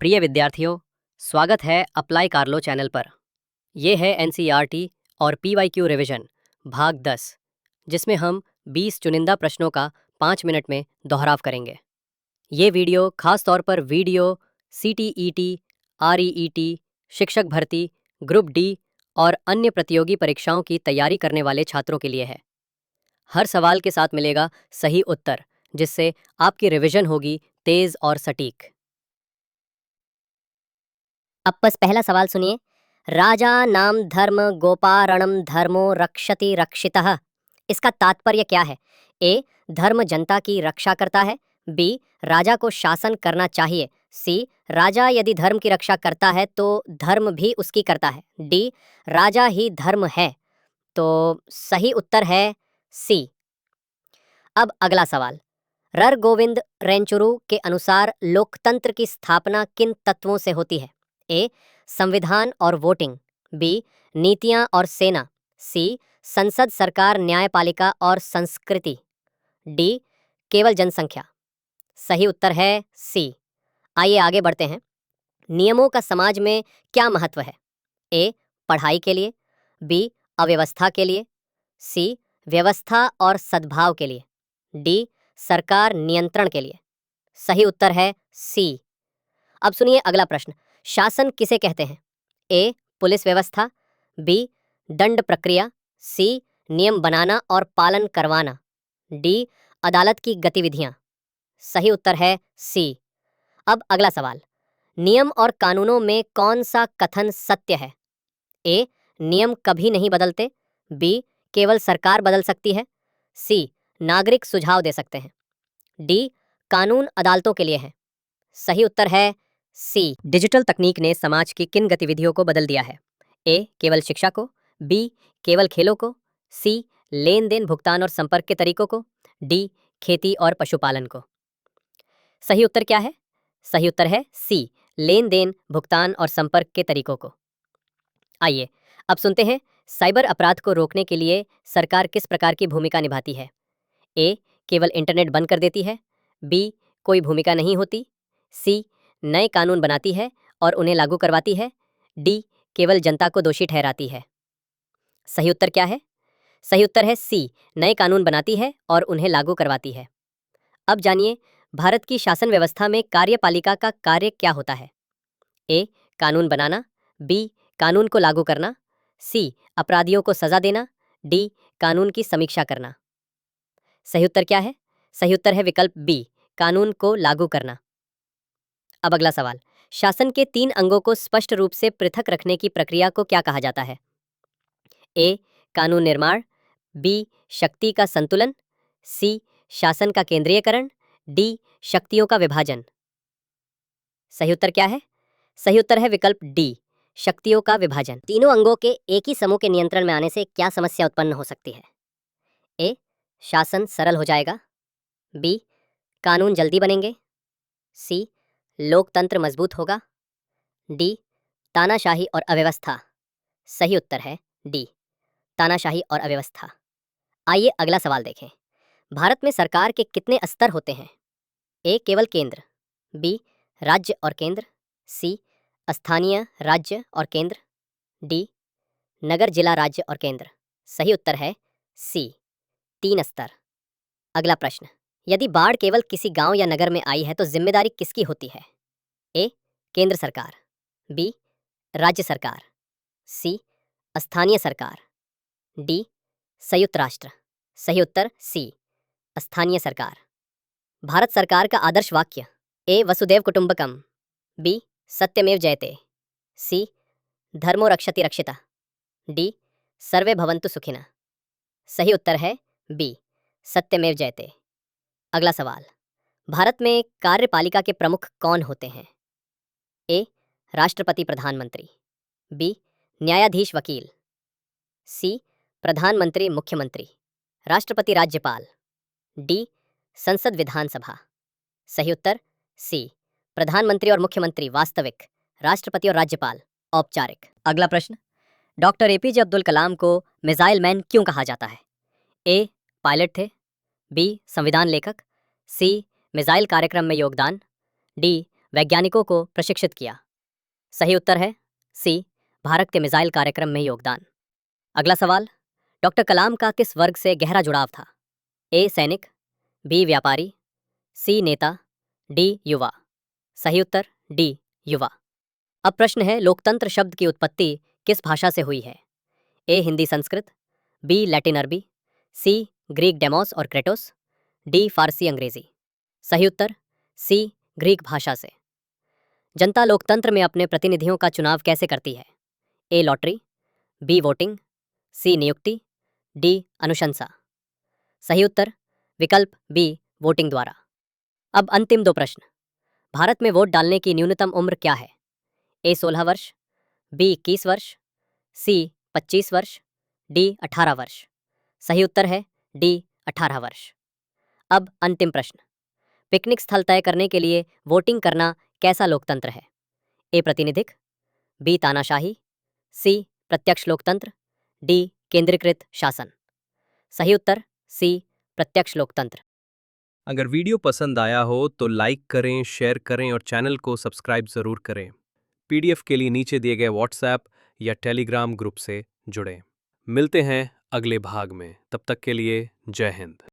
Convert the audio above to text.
प्रिय विद्यार्थियों, स्वागत है अप्लाई कार्लो चैनल पर। ये है एनसीईआरटी और पीवाईक्यू रिवीजन भाग 10, जिसमें हम 20 चुनिंदा प्रश्नों का 5 मिनट में दोहराव करेंगे। ये वीडियो खास तौर पर वीडियो सीटीईटी, आरईईटी, शिक्षक भर्ती, ग्रुप डी और अन्य प्रतियोगी परीक्षाओं की तैयारी करने वाले छात्रों के लिए है। हर सवाल के साथ मिलेगा सही उत्तर, जिससे आपकी रिवीजन होगी तेज और सटीक। अब बस पहला सवाल सुनिए। राजा नाम धर्म गोपारणम धर्मो रक्षति रक्षितः, इसका तात्पर्य क्या है? ए, धर्म जनता की रक्षा करता है। बी, राजा को शासन करना चाहिए। सी, राजा यदि धर्म की रक्षा करता है तो धर्म भी उसकी करता है। डी, राजा ही धर्म है। तो सही उत्तर है सी। अब अगला सवाल। रर गोविंद रेंचुरू के अनुसार लोकतंत्र की स्थापना किन तत्वों से होती है? ए, संविधान और वोटिंग। बी, नीतियां और सेना। सी, संसद, सरकार, न्यायपालिका और संस्कृति। डी, केवल जनसंख्या। सही उत्तर है सी। आइए आगे बढ़ते हैं। नियमों का समाज में क्या महत्व है? ए, पढ़ाई के लिए। बी, अव्यवस्था के लिए। सी, व्यवस्था और सद्भाव के लिए। डी, सरकार नियंत्रण के लिए। सही उत्तर है सी। अब सुनिए अगला प्रश्न। शासन किसे कहते हैं? ए, पुलिस व्यवस्था। बी, दंड प्रक्रिया। सी, नियम बनाना और पालन करवाना। डी, अदालत की गतिविधियां। सही उत्तर है सी। अब अगला सवाल। नियम और कानूनों में कौन सा कथन सत्य है? ए, नियम कभी नहीं बदलते। बी, केवल सरकार बदल सकती है। सी, नागरिक सुझाव दे सकते हैं। डी, कानून अदालतों के लिए है। सही उत्तर है सी। डिजिटल तकनीक ने समाज की किन गतिविधियों को बदल दिया है? ए, केवल शिक्षा को। बी, केवल खेलों को। सी, लेन देन, भुगतान और संपर्क के तरीकों को। डी, खेती और पशुपालन को। सही उत्तर क्या है? सही उत्तर है सी, लेन देन, भुगतान और संपर्क के तरीकों को। आइए अब सुनते हैं साइबर अपराध को रोकने के लिए सरकार किस प्रकार की भूमिका निभाती है। ए, केवल इंटरनेट बंद कर देती है। बी, कोई भूमिका नहीं होती। सी, नए कानून बनाती है और उन्हें लागू करवाती है। डी, केवल जनता को दोषी ठहराती है। सही उत्तर क्या है? सही उत्तर है सी, नए कानून बनाती है और उन्हें लागू करवाती है। अब जानिए भारत की शासन व्यवस्था में कार्यपालिका का कार्य क्या होता है। ए, कानून बनाना। बी, कानून को लागू करना। सी, अपराधियों को सजा देना। डी, कानून की समीक्षा करना। सही उत्तर क्या है? सही उत्तर है विकल्प बी, कानून को लागू करना। अब अगला सवाल। शासन के 3 अंगों को स्पष्ट रूप से पृथक रखने की प्रक्रिया को क्या कहा जाता है? ए, कानून निर्माण। बी, शक्ति का संतुलन। सी, शासन का केंद्रीयकरण। डी, शक्तियों का विभाजन। सही उत्तर क्या है? सही उत्तर है विकल्प डी, शक्तियों का विभाजन। तीनों अंगों के एक ही समूह के नियंत्रण में आने से क्या समस्या उत्पन्न हो सकती है? ए, शासन सरल हो जाएगा। बी, कानून जल्दी बनेंगे। सी, लोकतंत्र मजबूत होगा। डी, तानाशाही और अव्यवस्था। सही उत्तर है डी, तानाशाही और अव्यवस्था। आइए अगला सवाल देखें। भारत में सरकार के कितने स्तर होते हैं? ए, केवल केंद्र। बी, राज्य और केंद्र। सी, स्थानीय राज्य और केंद्र। डी, नगर, जिला, राज्य और केंद्र। सही उत्तर है सी, 3 स्तर। अगला प्रश्न। यदि बाढ़ केवल किसी गांव या नगर में आई है तो जिम्मेदारी किसकी होती है? ए, केंद्र सरकार। बी, राज्य सरकार। सी, स्थानीय सरकार। डी, संयुक्त राष्ट्र। सही उत्तर सी, स्थानीय सरकार। भारत सरकार का आदर्श वाक्य। ए, वसुधैव कुटुंबकम। बी, सत्यमेव जयते। सी, धर्मो रक्षति रक्षिता। डी, सर्वे भवन्तु सुखिनः। सही उत्तर है बी, सत्यमेव जयते। अगला सवाल। भारत में कार्यपालिका के प्रमुख कौन होते हैं? ए, राष्ट्रपति प्रधानमंत्री। बी, न्यायाधीश वकील। सी, प्रधानमंत्री मुख्यमंत्री। राष्ट्रपति राज्यपाल। डी, संसद विधानसभा। सही उत्तर सी, प्रधानमंत्री और मुख्यमंत्री वास्तविक, राष्ट्रपति और राज्यपाल औपचारिक। अगला प्रश्न। डॉक्टर एपीजे अब्दुल कलाम को मिसाइल मैन क्यों कहा जाता है? ए, पायलट थे। बी, संविधान लेखक। सी, मिसाइल कार्यक्रम में योगदान। डी, वैज्ञानिकों को प्रशिक्षित किया? सही उत्तर है सी, भारत के मिसाइल कार्यक्रम में योगदान। अगला सवाल, डॉक्टर कलाम का किस वर्ग से गहरा जुड़ाव था? ए सैनिक, बी व्यापारी, सी नेता, डी युवा। सही उत्तर डी युवा। अब प्रश्न है, लोकतंत्र शब्द की उत्पत्ति किस भाषा से हुई है? ए हिंदी संस्कृत, बी लैटिन अरबी, सी ग्रीक डेमोस और क्रेटोस, डी फारसी अंग्रेजी। सही उत्तर सी, ग्रीक भाषा से। जनता लोकतंत्र में अपने प्रतिनिधियों का चुनाव कैसे करती है? ए लॉटरी, बी वोटिंग, सी नियुक्ति, डी अनुशंसा। सही उत्तर विकल्प बी, वोटिंग द्वारा। अब अंतिम दो प्रश्न, भारत में वोट डालने की न्यूनतम उम्र क्या है? ए 16 वर्ष, बी 21 वर्ष, सी 25 वर्ष, डी 18 वर्ष। सही उत्तर है डी 18 वर्ष। अब अंतिम प्रश्न, पिकनिक स्थल तय करने के लिए वोटिंग करना कैसा लोकतंत्र है? ए प्रतिनिधिक, बी तानाशाही, सी प्रत्यक्ष लोकतंत्र, डी केंद्रीकृत शासन। सही उत्तर सी, प्रत्यक्ष लोकतंत्र। अगर वीडियो पसंद आया हो तो लाइक करें, शेयर करें और चैनल को सब्सक्राइब ज़रूर करें। पीडीएफ के लिए नीचे दिए गए व्हाट्सएप या टेलीग्राम ग्रुप से जुड़ें। मिलते हैं अगले भाग में, तब तक के लिए जय हिंद।